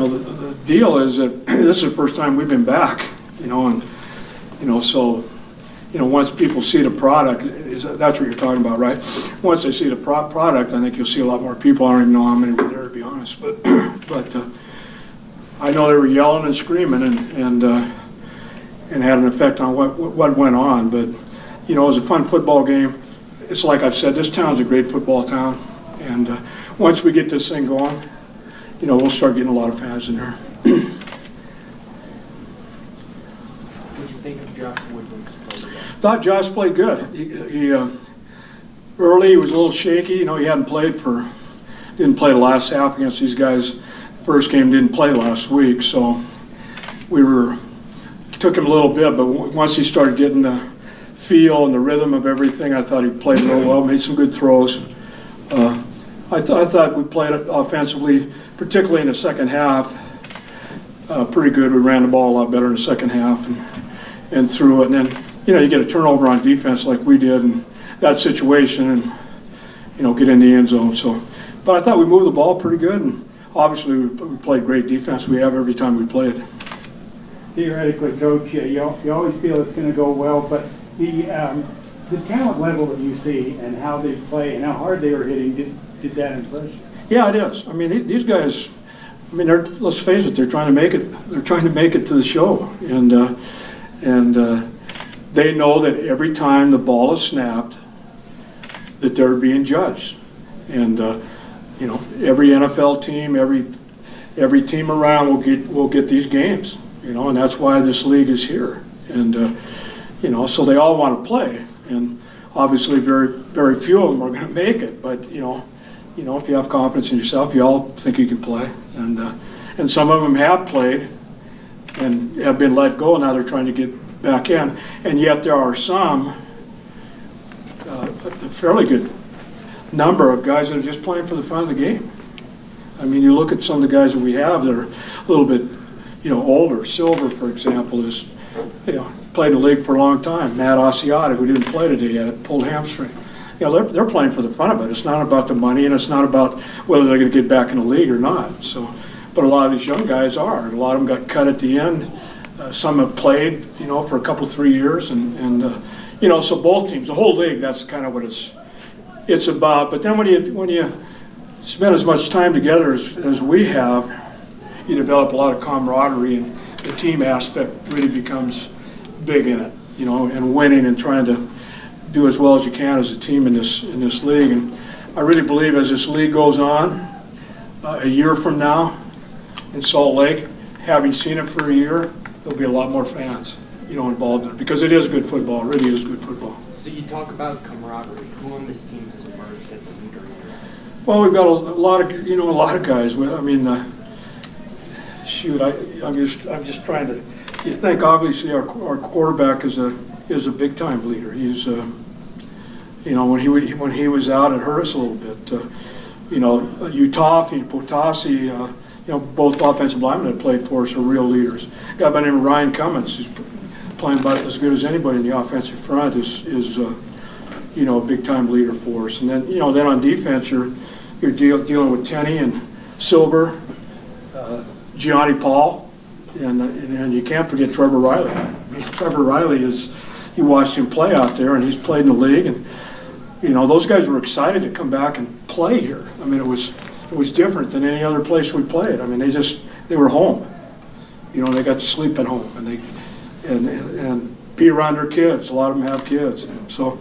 the deal is that this is the first time we've been back, and so once people see the product, that's what you're talking about, right? Once they see the product, I think you'll see a lot more people. I don't even know how many were there, to be honest, but I know they were yelling and screaming and had an effect on what went on. But it was a fun football game. It's like I've said, this town's a great football town, and once we get this thing going, we'll start getting a lot of fans in there. What do you think of Josh Woodward's play? Thought Josh played good. He early he was a little shaky. He didn't play the last half against these guys. First game didn't play last week, so it took him a little bit. But once he started getting the feel and the rhythm of everything, I thought he played real well. Made some good throws. I thought we played offensively, particularly in the second half, pretty good. We ran the ball a lot better in the second half and threw it. And then, you get a turnover on defense like we did in that situation and, get in the end zone. So, but I thought we moved the ball pretty good, and obviously we played great defense. We have every time we played. Theoretically, Coach, you always feel it's going to go well, but the talent level that you see and how they play and how hard they were hitting, did that impress you? Yeah, it is. I mean, these guys, let's face it, they're trying to make it. They're trying to make it to the show, and they know that every time the ball is snapped, that they're being judged. And every NFL team, every team around will get these games. And that's why this league is here. And so they all want to play, and obviously very, very few of them are going to make it. But if you have confidence in yourself, you all think you can play. And some of them have played and have been let go. Now they're trying to get back in, and yet there are some, a fairly good number of guys that are just playing for the fun of the game. I mean, you look at some of the guys that we have that are a little bit, older. Silver, for example, is, played in the league for a long time. Matt Asiata, who didn't play today, had pulled hamstring. They're playing for the fun of it. It's not about the money, and it's not about whether they're going to get back in the league or not. So, but a lot of these young guys are. A lot of them got cut at the end. Some have played, for a couple, 3 years, and so both teams, the whole league, that's kind of what it's about. But then when you spend as much time together as we have, you develop a lot of camaraderie, and the team aspect really becomes big in it, and winning and trying to do as well as you can as a team in this league. And I really believe as this league goes on, a year from now in Salt Lake, having seen it for a year, there'll be a lot more fans, involved in it, because it is good football. It really is good football. So you talk about camaraderie. Who on this team has emerged as a leader? Well, we've got a lot of guys. I'm just trying to. You think obviously our quarterback is a big time leader. He's when he was out, it hurt us a little bit. Utah and Potasi, both offensive linemen that played for us are real leaders. A guy by the name of Ryan Cummins, who's playing about as good as anybody in the offensive front, is a big time leader for us. And then then on defense you're dealing with Tenney and Silver, Gianni Paul, and you can't forget Trevor Riley. I mean, Trevor Riley you watched him play out there, and he's played in the league, and those guys were excited to come back and play here. I mean, it was different than any other place we played. I mean, they were home. They got to sleep at home, and be around their kids. A lot of them have kids, and so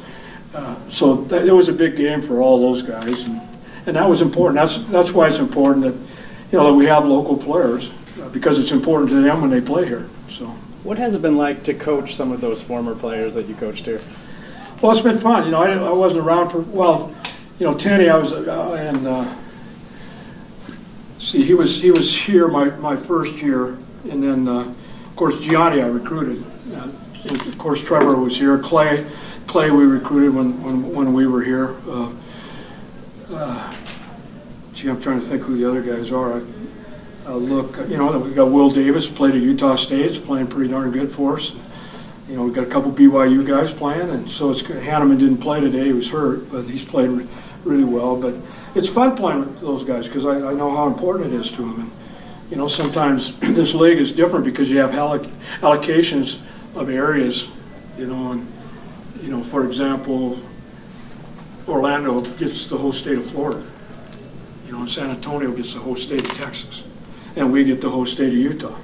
it was a big game for all those guys, and that was important. That's why it's important that that we have local players, because it's important to them when they play here. So. What has it been like to coach some of those former players that you coached here? Well, it's been fun. I wasn't around for, Tenney, I was, he was here my first year, and then, of course, Gianni I recruited. Of course, Trevor was here. Clay we recruited when we were here. I'm trying to think who the other guys are. We got Will Davis, played at Utah State, is playing pretty darn good for us. We've got a couple BYU guys playing, and so Hanneman didn't play today, he was hurt, but he's played really well. But it's fun playing with those guys, because I know how important it is to them. You know, sometimes this league is different because you have allocations of areas, you know, and, you know, for example, Orlando gets the whole state of Florida, you know, and San Antonio gets the whole state of Texas, and we get the whole state of Utah.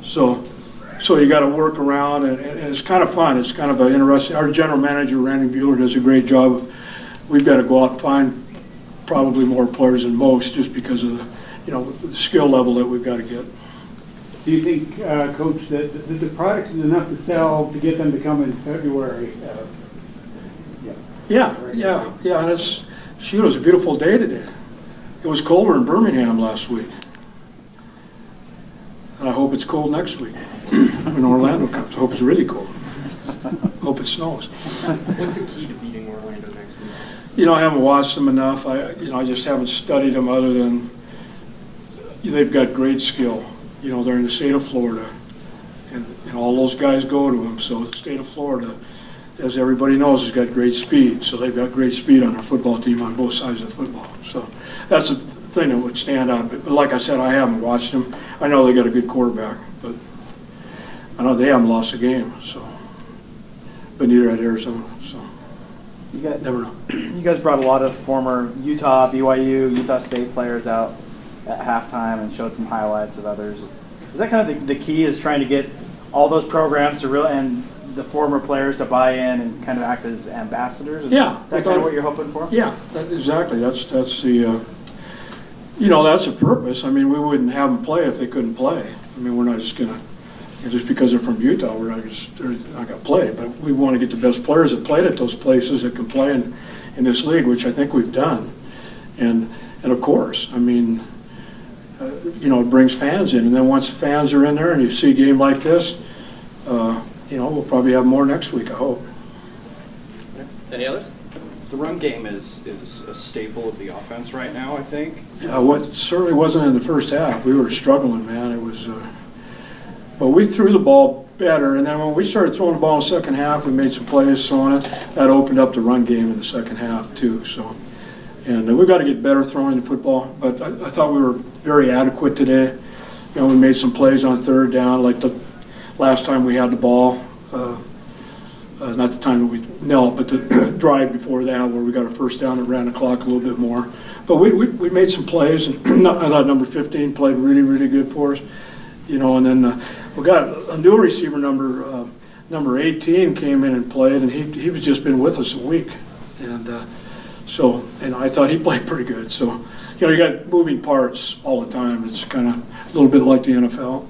So you got to work around, and it's kind of fun. It's kind of an interesting. Our general manager, Randy Bueller, does a great job. We've got to go out and find probably more players than most, just because of the, you know, the skill level that we've got to get. Do you think, Coach, that the products is enough to sell to get them to come in February? Yeah, and it was a beautiful day today. It was colder in Birmingham last week. And I hope it's cold next week when Orlando comes. I hope it's really cold. I hope it snows. What's the key to beating Orlando next week? You know, I haven't watched them enough. I just haven't studied them, other than they've got great skill. You know, they're in the state of Florida, and all those guys go to them. So the state of Florida, as everybody knows, has got great speed. So they've got great speed on their football team on both sides of the football. So that's a thing that would stand out. But like I said, I haven't watched them. I know they got a good quarterback, but I know they haven't lost a game. So, but neither had Arizona. So never know. You guys brought a lot of former Utah, BYU, Utah State players out at halftime and showed some highlights of others. Is that kind of the key, is trying to get all those programs to and the former players to buy in and kind of act as ambassadors? Is that kind of what you're hoping for? Yeah, exactly. That's the you know, that's a purpose. I mean, we wouldn't have them play if they couldn't play. I mean, we're not just gonna, just because they're from Utah, they're not gonna play. But we want to get the best players that played at those places that can play in this league, which I think we've done. And of course, I mean, you know, it brings fans in, and then once the fans are in there and you see a game like this, you know, we'll probably have more next week, I hope. Any others? The run game is a staple of the offense right now, I think. Yeah, what certainly wasn't in the first half. We were struggling, man. It was, but we threw the ball better, and then when we started throwing the ball in the second half, we made some plays on it. That opened up the run game in the second half too. So, and we've got to get better throwing the football. But I thought we were very adequate today. You know, we made some plays on third down, like the last time we had the ball. Not the time that we knelt, but the drive before that, where we got a first down and ran the clock a little bit more. But we made some plays, and I thought number 15 played really, really good for us. You know, and then we got a new receiver, number 18, came in and played, and he was just been with us a week, and and I thought he played pretty good. So, you know, you got moving parts all the time. It's kind of a little bit like the NFL.